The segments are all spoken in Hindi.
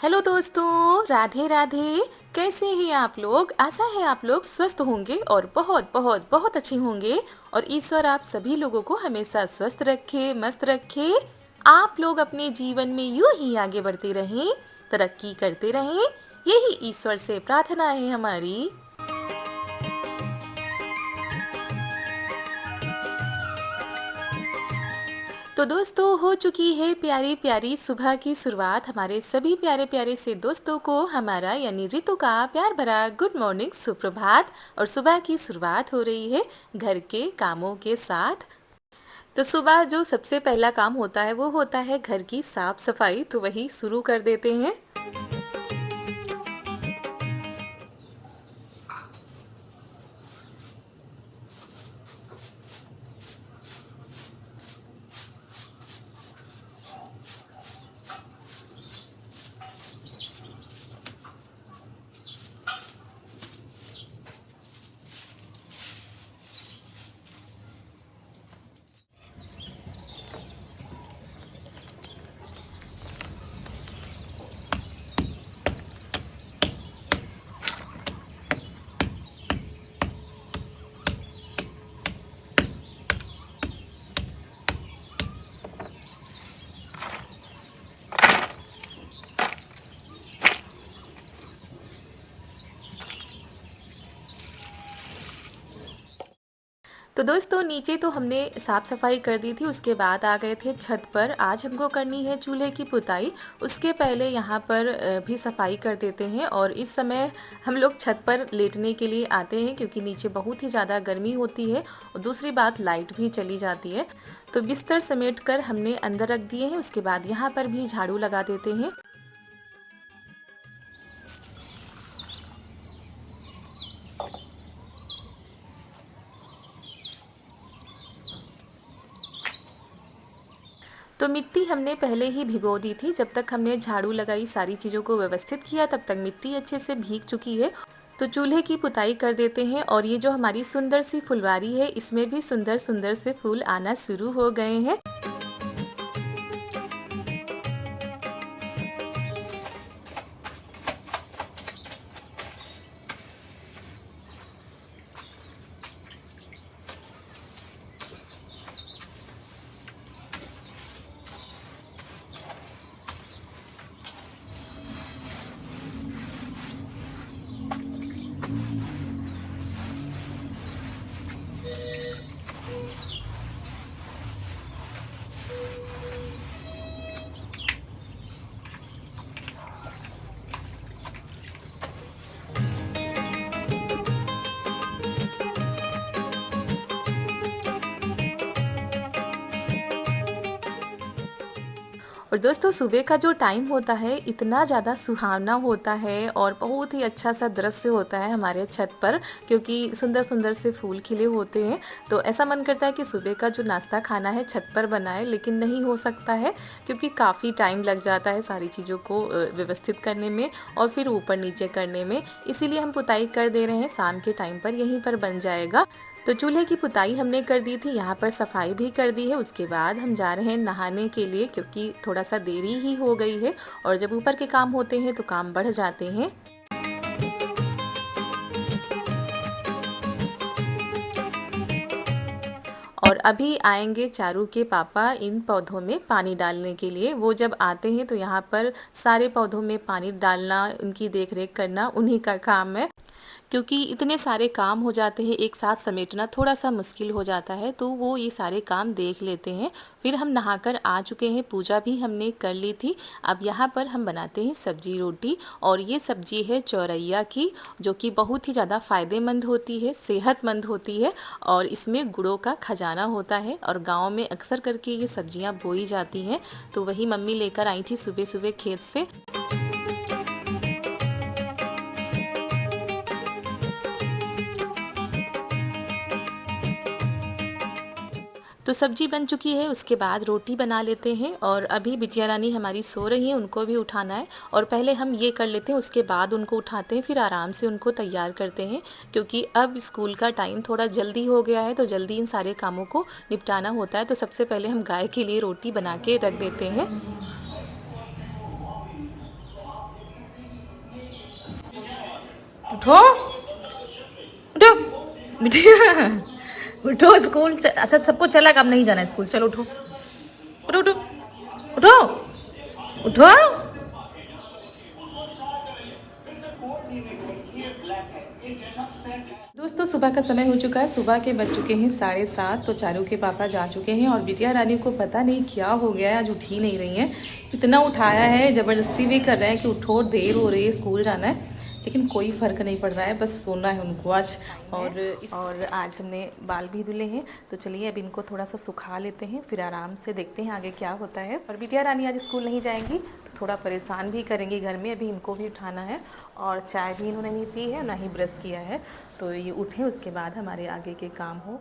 हेलो दोस्तों, राधे राधे। कैसे हैं आप लोग? आशा है आप लोग स्वस्थ होंगे और बहुत बहुत बहुत अच्छे होंगे। और ईश्वर आप सभी लोगों को हमेशा स्वस्थ रखे, मस्त रखे। आप लोग अपने जीवन में यूं ही आगे बढ़ते रहें, तरक्की करते रहें। यही ईश्वर से प्रार्थना है हमारी। तो दोस्तों, हो चुकी है प्यारी प्यारी सुबह की शुरुआत। हमारे सभी प्यारे प्यारे से दोस्तों को हमारा यानी रितु का प्यार भरा गुड मॉर्निंग, सुप्रभात। और सुबह की शुरुआत हो रही है घर के कामों के साथ। तो सुबह जो सबसे पहला काम होता है वो होता है घर की साफ सफाई। तो वही शुरू कर देते हैं। तो दोस्तों, नीचे तो हमने साफ़ सफाई कर दी थी। उसके बाद आ गए थे छत पर। आज हमको करनी है चूल्हे की पुताई। उसके पहले यहाँ पर भी सफाई कर देते हैं। और इस समय हम लोग छत पर लेटने के लिए आते हैं क्योंकि नीचे बहुत ही ज़्यादा गर्मी होती है और दूसरी बात लाइट भी चली जाती है। तो बिस्तर समेट कर हमने अंदर रख दिए हैं। उसके बाद यहाँ पर भी झाड़ू लगा देते हैं। तो मिट्टी हमने पहले ही भिगो दी थी। जब तक हमने झाड़ू लगाई, सारी चीज़ों को व्यवस्थित किया, तब तक मिट्टी अच्छे से भीग चुकी है। तो चूल्हे की पुताई कर देते हैं। और ये जो हमारी सुंदर सी फुलवारी है, इसमें भी सुंदर सुंदर से फूल आना शुरू हो गए हैं। और दोस्तों, सुबह का जो टाइम होता है इतना ज़्यादा सुहावना होता है और बहुत ही अच्छा सा दृश्य होता है हमारे छत पर, क्योंकि सुंदर सुंदर से फूल खिले होते हैं। तो ऐसा मन करता है कि सुबह का जो नाश्ता खाना है छत पर बनाए, लेकिन नहीं हो सकता है क्योंकि काफ़ी टाइम लग जाता है सारी चीज़ों को व्यवस्थित करने में और फिर ऊपर नीचे करने में। इसीलिए हम पुताई कर दे रहे हैं। शाम के टाइम पर यहीं पर बन जाएगा। तो चूल्हे की पुताई हमने कर दी थी, यहाँ पर सफाई भी कर दी है। उसके बाद हम जा रहे हैं नहाने के लिए क्योंकि थोड़ा सा देरी ही हो गई है। और जब ऊपर के काम होते हैं तो काम बढ़ जाते हैं। और अभी आएंगे चारू के पापा इन पौधों में पानी डालने के लिए। वो जब आते हैं तो यहाँ पर सारे पौधों में पानी डालना, उनकी देख रेख करना उन्हीं का काम है। क्योंकि इतने सारे काम हो जाते हैं, एक साथ समेटना थोड़ा सा मुश्किल हो जाता है, तो वो ये सारे काम देख लेते हैं। फिर हम नहाकर आ चुके हैं, पूजा भी हमने कर ली थी। अब यहाँ पर हम बनाते हैं सब्जी रोटी। और ये सब्जी है चौरैया की, जो कि बहुत ही ज़्यादा फ़ायदेमंद होती है, सेहतमंद होती है। और इसमें गुड़ों का खजाना होता है और गाँव में अक्सर करके ये सब्जियाँ बोई जाती हैं। तो वही मम्मी लेकर आई थी सुबह सुबह खेत से। तो सब्जी बन चुकी है, उसके बाद रोटी बना लेते हैं। और अभी बिटिया रानी हमारी सो रही हैं, उनको भी उठाना है। और पहले हम ये कर लेते हैं, उसके बाद उनको उठाते हैं, फिर आराम से उनको तैयार करते हैं। क्योंकि अब स्कूल का टाइम थोड़ा जल्दी हो गया है, तो जल्दी इन सारे कामों को निपटाना होता है। तो सबसे पहले हम गाय के लिए रोटी बना के रख देते हैं। उठो उठो बिटिया, उठो स्कूल अच्छा सबको चला, अब नहीं जाना है स्कूल, चलो उठो उठो उठो उठो उठो। दोस्तों सुबह का समय हो चुका है, सुबह के बज चुके हैं 7:30। तो चारू के पापा जा चुके हैं और बिटिया रानी को पता नहीं क्या हो गया है, आज उठ ही नहीं रही है। इतना उठाया है, ज़बरदस्ती भी कर रहे हैं कि उठो, देर हो रही है, स्कूल जाना है, लेकिन कोई फ़र्क नहीं पड़ रहा है, बस सोना है उनको आज। और आज हमने बाल भी धुले हैं, तो चलिए अब इनको थोड़ा सा सुखा लेते हैं, फिर आराम से देखते हैं आगे क्या होता है। और बिटिया रानी आज स्कूल नहीं जाएंगी तो थोड़ा परेशान भी करेंगी घर में, अभी इनको भी उठाना है और चाय भी इन्होंने नहीं पी है, ना ही ब्रश किया है। तो ये उठें उसके बाद हमारे आगे के काम हो।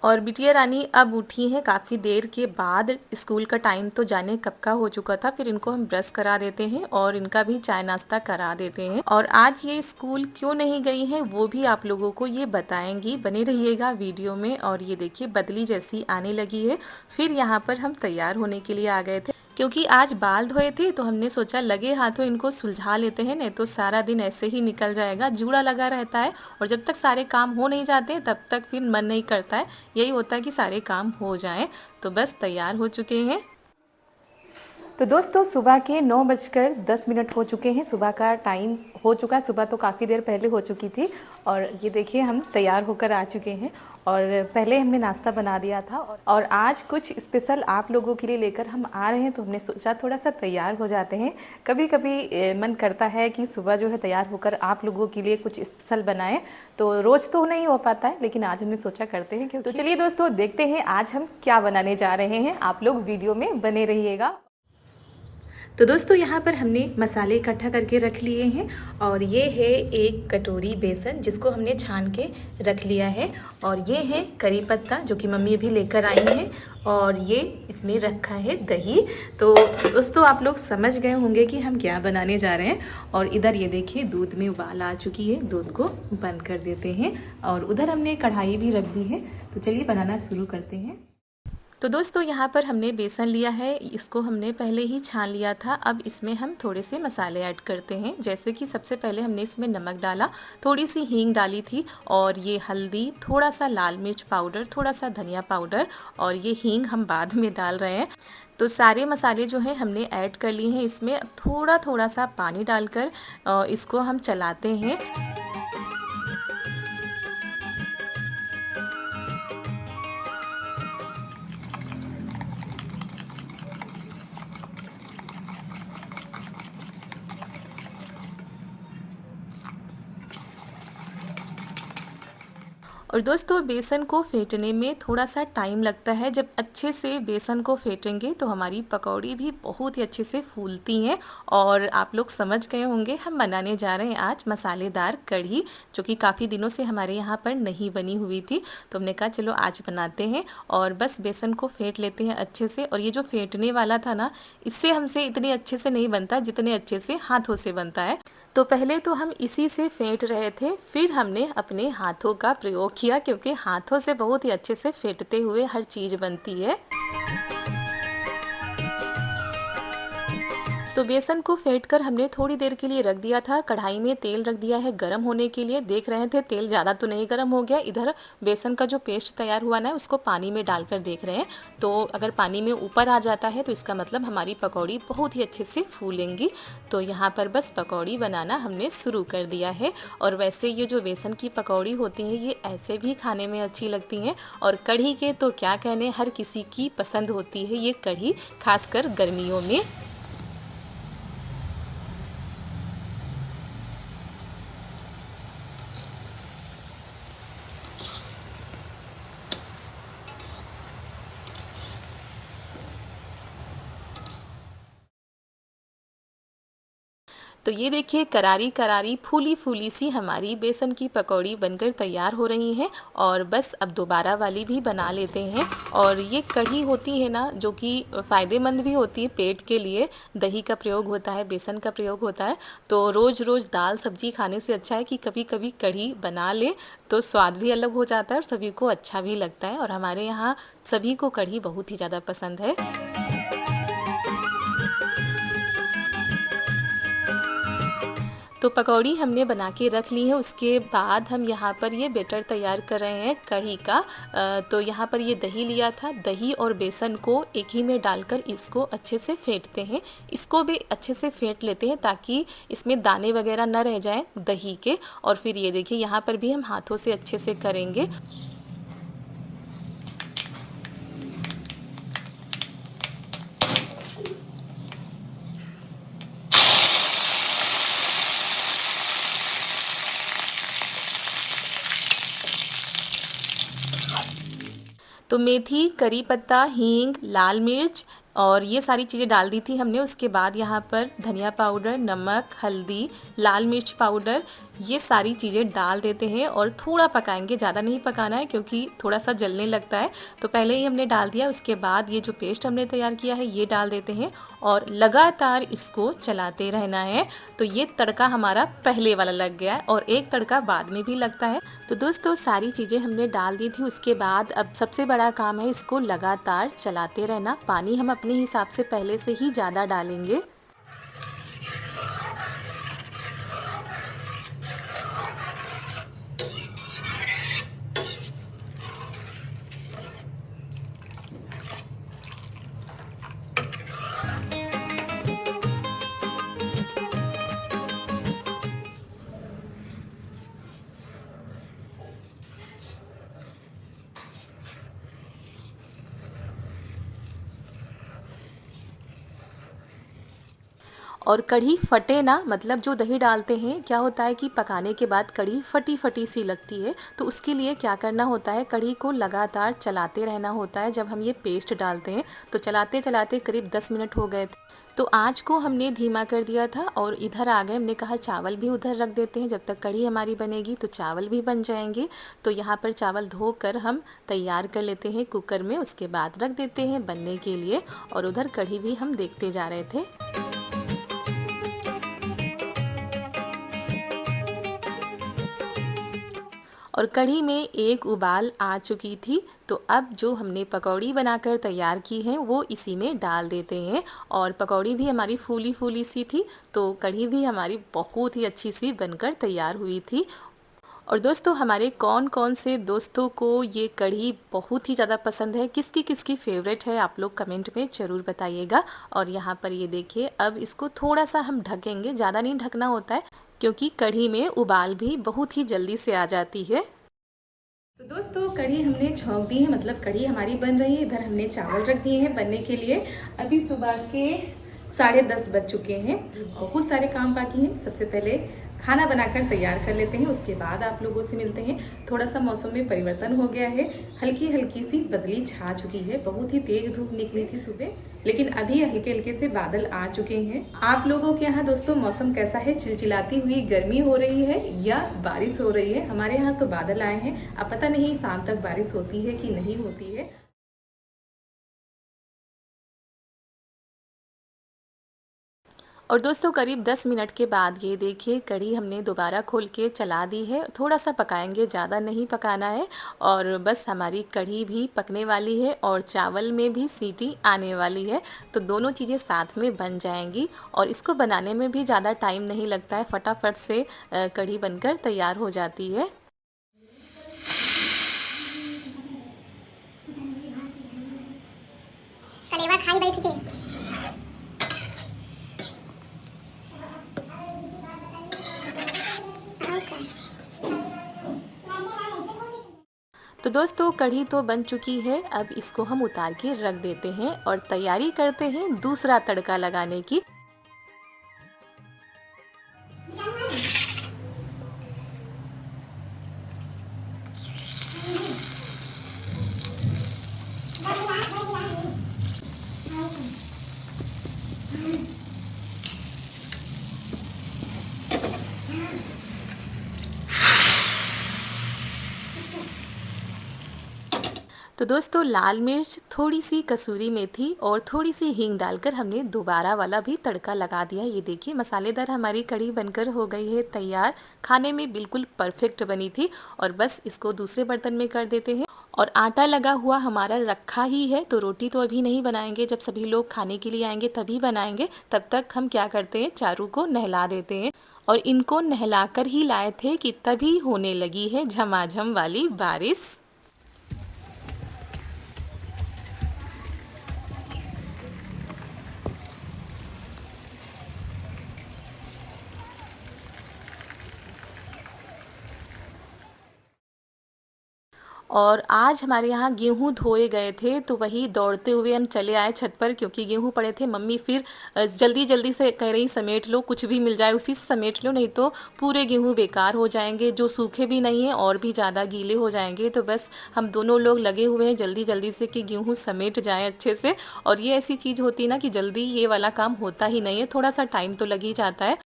और बिटिया रानी अब उठी हैं काफ़ी देर के बाद, स्कूल का टाइम तो जाने कब का हो चुका था। फिर इनको हम ब्रश करा देते हैं और इनका भी चाय नाश्ता करा देते हैं। और आज ये स्कूल क्यों नहीं गई हैं वो भी आप लोगों को ये बताएंगी, बने रहिएगा वीडियो में। और ये देखिए बदली जैसी आने लगी है। फिर यहाँ पर हम तैयार होने के लिए आ गए थे, क्योंकि आज बाल धोए थे तो हमने सोचा लगे हाथों इनको सुलझा लेते हैं, नहीं तो सारा दिन ऐसे ही निकल जाएगा, जूड़ा लगा रहता है। और जब तक सारे काम हो नहीं जाते तब तक फिर मन नहीं करता है, यही होता है कि सारे काम हो जाएं। तो बस तैयार हो चुके हैं। तो दोस्तों सुबह के 9:10 हो चुके हैं, सुबह का टाइम हो चुका है। सुबह तो काफ़ी देर पहले हो चुकी थी और ये देखिए हम तैयार होकर आ चुके हैं। और पहले हमने नाश्ता बना दिया था और आज कुछ स्पेशल आप लोगों के लिए लेकर हम आ रहे हैं, तो हमने सोचा थोड़ा सा तैयार हो जाते हैं। कभी कभी मन करता है कि सुबह जो है तैयार होकर आप लोगों के लिए कुछ स्पेशल बनाएं, तो रोज़ तो नहीं हो पाता है, लेकिन आज हमने सोचा करते हैं। क्यों तो चलिए दोस्तों देखते हैं आज हम क्या बनाने जा रहे हैं, आप लोग वीडियो में बने रहिएगा। तो दोस्तों यहाँ पर हमने मसाले इकट्ठा करके रख लिए हैं और ये है 1 कटोरी बेसन जिसको हमने छान के रख लिया है। और ये है करी पत्ता जो कि मम्मी अभी लेकर आई हैं, और ये इसमें रखा है दही। तो दोस्तों आप लोग समझ गए होंगे कि हम क्या बनाने जा रहे हैं। और इधर ये देखिए दूध में उबाल आ चुकी है, दूध को बंद कर देते हैं। और उधर हमने कढ़ाई भी रख दी है, तो चलिए बनाना शुरू करते हैं। तो दोस्तों यहाँ पर हमने बेसन लिया है, इसको हमने पहले ही छान लिया था। अब इसमें हम थोड़े से मसाले ऐड करते हैं, जैसे कि सबसे पहले हमने इसमें नमक डाला, थोड़ी सी हींग डाली थी, और ये हल्दी, थोड़ा सा लाल मिर्च पाउडर, थोड़ा सा धनिया पाउडर, और ये हींग हम बाद में डाल रहे हैं। तो सारे मसाले जो हैं हमने ऐड कर लिए हैं इसमें। अब थोड़ा थोड़ा सा पानी डालकर इसको हम चलाते हैं। और दोस्तों बेसन को फेंटने में थोड़ा सा टाइम लगता है। जब अच्छे से बेसन को फेंटेंगे तो हमारी पकौड़ी भी बहुत ही अच्छे से फूलती हैं। और आप लोग समझ गए होंगे हम बनाने जा रहे हैं आज मसालेदार कढ़ी, जो कि काफ़ी दिनों से हमारे यहाँ पर नहीं बनी हुई थी। तो हमने कहा चलो आज बनाते हैं और बस बेसन को फेंट लेते हैं अच्छे से। और ये जो फेंटने वाला था ना, इससे हमसे इतने अच्छे से नहीं बनता जितने अच्छे से हाथों से बनता है। तो पहले तो हम इसी से फेंट रहे थे, फिर हमने अपने हाथों का प्रयोग किया, क्योंकि हाथों से बहुत ही अच्छे से फेंटते हुए हर चीज़ बनती है। तो बेसन को फेंट कर हमने थोड़ी देर के लिए रख दिया था। कढ़ाई में तेल रख दिया है गरम होने के लिए। देख रहे थे तेल ज़्यादा तो नहीं गरम हो गया। इधर बेसन का जो पेस्ट तैयार हुआ ना, उसको पानी में डालकर देख रहे हैं। तो अगर पानी में ऊपर आ जाता है तो इसका मतलब हमारी पकौड़ी बहुत ही अच्छे से फूलेंगी। तो यहाँ पर बस पकौड़ी बनाना हमने शुरू कर दिया है। और वैसे ये जो बेसन की पकौड़ी होती हैं ये ऐसे भी खाने में अच्छी लगती हैं, और कढ़ी के तो क्या कहने, हर किसी की पसंद होती है ये कढ़ी, खासकर गर्मियों में। तो ये देखिए करारी करारी फूली फूली सी हमारी बेसन की पकौड़ी बनकर तैयार हो रही हैं। और बस अब दोबारा वाली भी बना लेते हैं। और ये कढ़ी होती है ना, जो कि फ़ायदेमंद भी होती है पेट के लिए। दही का प्रयोग होता है, बेसन का प्रयोग होता है। तो रोज़ रोज़ दाल सब्जी खाने से अच्छा है कि कभी कभी कढ़ी बना लें, तो स्वाद भी अलग हो जाता है और सभी को अच्छा भी लगता है। और हमारे यहाँ सभी को कढ़ी बहुत ही ज़्यादा पसंद है। तो पकौड़ी हमने बना के रख ली है। उसके बाद हम यहाँ पर ये बैटर तैयार कर रहे हैं कढ़ी का। तो यहाँ पर ये दही लिया था, दही और बेसन को एक ही में डालकर इसको अच्छे से फेंटते हैं। इसको भी अच्छे से फेंट लेते हैं ताकि इसमें दाने वगैरह न रह जाएं दही के। और फिर ये देखिए यहाँ पर भी हम हाथों से अच्छे से करेंगे। तो मेथी, करी पत्ता, हींग, लाल मिर्च और ये सारी चीज़ें डाल दी थी हमने। उसके बाद यहाँ पर धनिया पाउडर, नमक, हल्दी, लाल मिर्च पाउडर, ये सारी चीज़ें डाल देते हैं और थोड़ा पकाएंगे। ज़्यादा नहीं पकाना है क्योंकि थोड़ा सा जलने लगता है। तो पहले ही हमने डाल दिया। उसके बाद ये जो पेस्ट हमने तैयार किया है ये डाल देते हैं और लगातार इसको चलाते रहना है। तो ये तड़का हमारा पहले वाला लग गया है और एक तड़का बाद में भी लगता है। तो दोस्तों सारी चीज़ें हमने डाल दी थी। उसके बाद अब सबसे बड़ा काम है इसको लगातार चलाते रहना। पानी हम अपने हिसाब से पहले से ही ज़्यादा डालेंगे। और कढ़ी फटे ना, मतलब जो दही डालते हैं क्या होता है कि पकाने के बाद कढ़ी फटी फटी सी लगती है। तो उसके लिए क्या करना होता है, कढ़ी को लगातार चलाते रहना होता है। जब हम ये पेस्ट डालते हैं तो चलाते चलाते करीब 10 मिनट हो गए थे। तो आँच को हमने धीमा कर दिया था और इधर आ गए। हमने कहा चावल भी उधर रख देते हैं, जब तक कढ़ी हमारी बनेगी तो चावल भी बन जाएंगे। तो यहाँ पर चावल धोकर हम तैयार कर लेते हैं कुकर में। उसके बाद रख देते हैं बनने के लिए और उधर कढ़ी भी हम देखते जा रहे थे। और कढ़ी में एक उबाल आ चुकी थी। तो अब जो हमने पकौड़ी बनाकर तैयार की है वो इसी में डाल देते हैं। और पकौड़ी भी हमारी फूली फूली सी थी, तो कढ़ी भी हमारी बहुत ही अच्छी सी बनकर तैयार हुई थी। और दोस्तों हमारे कौन कौन से दोस्तों को ये कढ़ी बहुत ही ज़्यादा पसंद है, किसकी किसकी फेवरेट है, आप लोग कमेंट में ज़रूर बताइएगा। और यहाँ पर ये देखिए अब इसको थोड़ा सा हम ढकेंगे, ज़्यादा नहीं ढकना होता है क्योंकि कढ़ी में उबाल भी बहुत ही जल्दी से आ जाती है। तो दोस्तों कढ़ी हमने छौंक दी है, मतलब कढ़ी हमारी बन रही है। इधर हमने चावल रख दिए हैं बनने के लिए। अभी सुबह के 10:30 बज चुके हैं। बहुत सारे काम बाकी हैं। सबसे पहले खाना बनाकर तैयार कर लेते हैं, उसके बाद आप लोगों से मिलते हैं। थोड़ा सा मौसम में परिवर्तन हो गया है, हल्की हल्की सी बदली छा चुकी है। बहुत ही तेज धूप निकली थी सुबह, लेकिन अभी हल्के हल्के से बादल आ चुके हैं। आप लोगों के यहाँ दोस्तों मौसम कैसा है? चिलचिलाती हुई गर्मी हो रही है या बारिश हो रही है? हमारे यहाँ तो बादल आए हैं। अब पता नहीं शाम तक बारिश होती है कि नहीं होती है। और दोस्तों करीब 10 मिनट के बाद ये देखिए कढ़ी हमने दोबारा खोल के चला दी है। थोड़ा सा पकाएंगे, ज़्यादा नहीं पकाना है। और बस हमारी कढ़ी भी पकने वाली है और चावल में भी सीटी आने वाली है। तो दोनों चीज़ें साथ में बन जाएंगी और इसको बनाने में भी ज़्यादा टाइम नहीं लगता है। फटाफट से कढ़ी बनकर तैयार हो जाती है। तो दोस्तों कढ़ी तो बन चुकी है। अब इसको हम उतार के रख देते हैं और तैयारी करते हैं दूसरा तड़का लगाने की। तो दोस्तों लाल मिर्च, थोड़ी सी कसूरी मेथी और थोड़ी सी हींग डालकर हमने दोबारा वाला भी तड़का लगा दिया। ये देखिए मसालेदार हमारी कढ़ी बनकर हो गई है तैयार। खाने में बिल्कुल परफेक्ट बनी थी और बस इसको दूसरे बर्तन में कर देते हैं। और आटा लगा हुआ हमारा रखा ही है, तो रोटी तो अभी नहीं बनाएंगे, जब सभी लोग खाने के लिए आएंगे तभी बनाएंगे। तब तक हम क्या करते हैं, चारू को नहला देते हैं। और इनको नहलाकर ही लाए थे कि तभी होने लगी है झमाझम वाली बारिश। और आज हमारे यहाँ गेहूँ धोए गए थे, तो वही दौड़ते हुए हम चले आए छत पर, क्योंकि गेहूँ पड़े थे। मम्मी फिर जल्दी जल्दी से कह रही समेट लो, कुछ भी मिल जाए उसी से समेट लो, नहीं तो पूरे गेहूँ बेकार हो जाएंगे, जो सूखे भी नहीं हैं और भी ज़्यादा गीले हो जाएंगे। तो बस हम दोनों लोग लगे हुए हैं जल्दी जल्दी से कि गेहूँ समेट जाए अच्छे से। और ये ऐसी चीज़ होती है ना कि जल्दी ये वाला काम होता ही नहीं है, थोड़ा सा टाइम तो लग ही जाता है।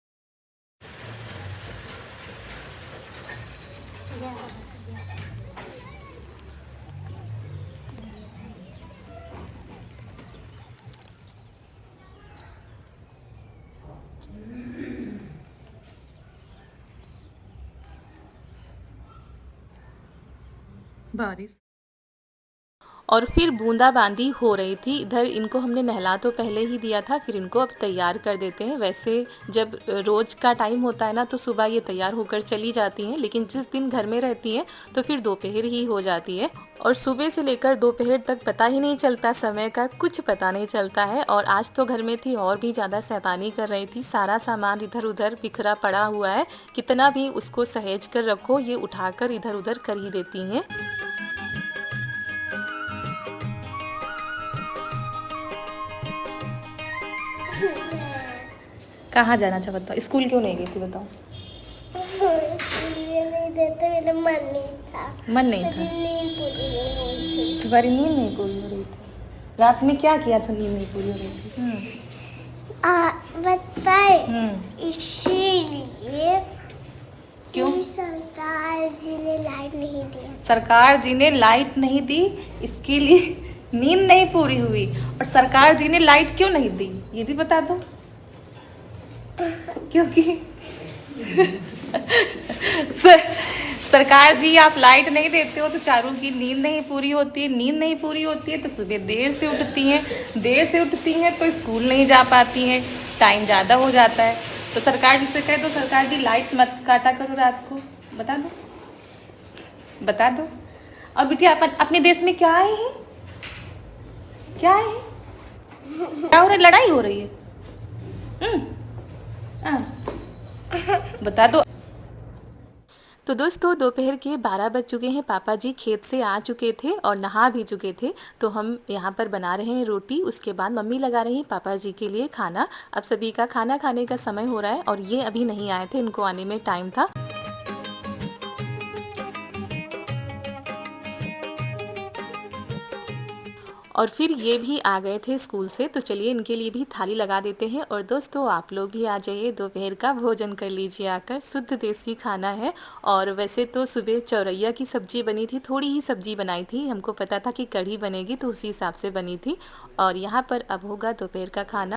बारिश और फिर बूंदाबांदी हो रही थी। इधर इनको हमने नहला तो पहले ही दिया था, फिर इनको अब तैयार कर देते हैं। वैसे जब रोज़ का टाइम होता है ना, तो सुबह ये तैयार होकर चली जाती हैं, लेकिन जिस दिन घर में रहती हैं तो फिर दोपहर ही हो जाती है। और सुबह से लेकर दोपहर तक पता ही नहीं चलता, समय का कुछ पता नहीं चलता है। और आज तो घर में थी और भी ज़्यादा शैतानी कर रही थी, सारा सामान इधर उधर बिखरा पड़ा हुआ है, कितना भी उसको सहेज कर रखो ये उठाकर इधर उधर कर ही देती हैं। कहाँ जाना था बताओ, स्कूल क्यों नहीं गई थी बताओ? ये नहीं देते, मेरा मन नहीं था। मन नहीं था? नींद पूरी नहीं हुई थी। तुम्हारी नींद नहीं पूरी हो रही थी? रात में क्या किया था नींद नहीं पूरी हो रही थी? बताए इसीलिए क्यों? कि सरकार जी ने लाइट नहीं दिया। सरकार जी ने लाइट नहीं दी, इसके लिए नींद नहीं पूरी हुई। और सरकार जी ने लाइट क्यों नहीं दी ये भी बता दो। क्योंकि सरकार जी आप लाइट नहीं देते हो तो चारू की नींद नहीं पूरी होती है, नींद नहीं पूरी होती है तो सुबह देर से उठती हैं, देर से उठती हैं तो स्कूल नहीं जा पाती हैं, टाइम ज़्यादा हो जाता है। तो सरकार जी से कहे तो सरकार जी लाइट मत काटा करो रात को, बता दो, बता दो। और बिटिया अपने देश में क्या आए हैं, क्या है, क्या हो रहा है, लड़ाई हो रही है? बता दो। तो दोस्तों दोपहर के 12 बज चुके हैं, पापा जी खेत से आ चुके थे और नहा भी चुके थे। तो हम यहाँ पर बना रहे हैं रोटी, उसके बाद मम्मी लगा रही हैं पापा जी के लिए खाना। अब सभी का खाना खाने का समय हो रहा है और ये अभी नहीं आए थे, इनको आने में टाइम था। और फिर ये भी आ गए थे स्कूल से, तो चलिए इनके लिए भी थाली लगा देते हैं। और दोस्तों आप लोग भी आ जाइए, दोपहर का भोजन कर लीजिए आकर, शुद्ध देसी खाना है। और वैसे तो सुबह चौरैया की सब्ज़ी बनी थी, थोड़ी ही सब्ज़ी बनाई थी, हमको पता था कि कढ़ी बनेगी तो उसी हिसाब से बनी थी। और यहाँ पर अब होगा दोपहर का खाना।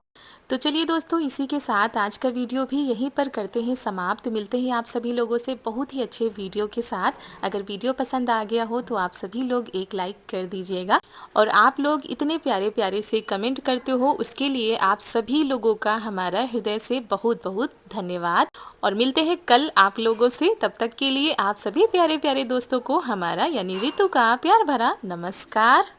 तो चलिए दोस्तों इसी के साथ आज का वीडियो भी यहीं पर करते हैं समाप्त। मिलते हैं आप सभी लोगों से बहुत ही अच्छे वीडियो के साथ। अगर वीडियो पसंद आ गया हो तो आप सभी लोग एक लाइक कर दीजिएगा। और आप लोग इतने प्यारे प्यारे से कमेंट करते हो, उसके लिए आप सभी लोगों का हमारा हृदय से बहुत बहुत धन्यवाद। और मिलते हैं कल आप लोगों से, तब तक के लिए आप सभी प्यारे प्यारे दोस्तों को हमारा यानी रितु का प्यार भरा नमस्कार।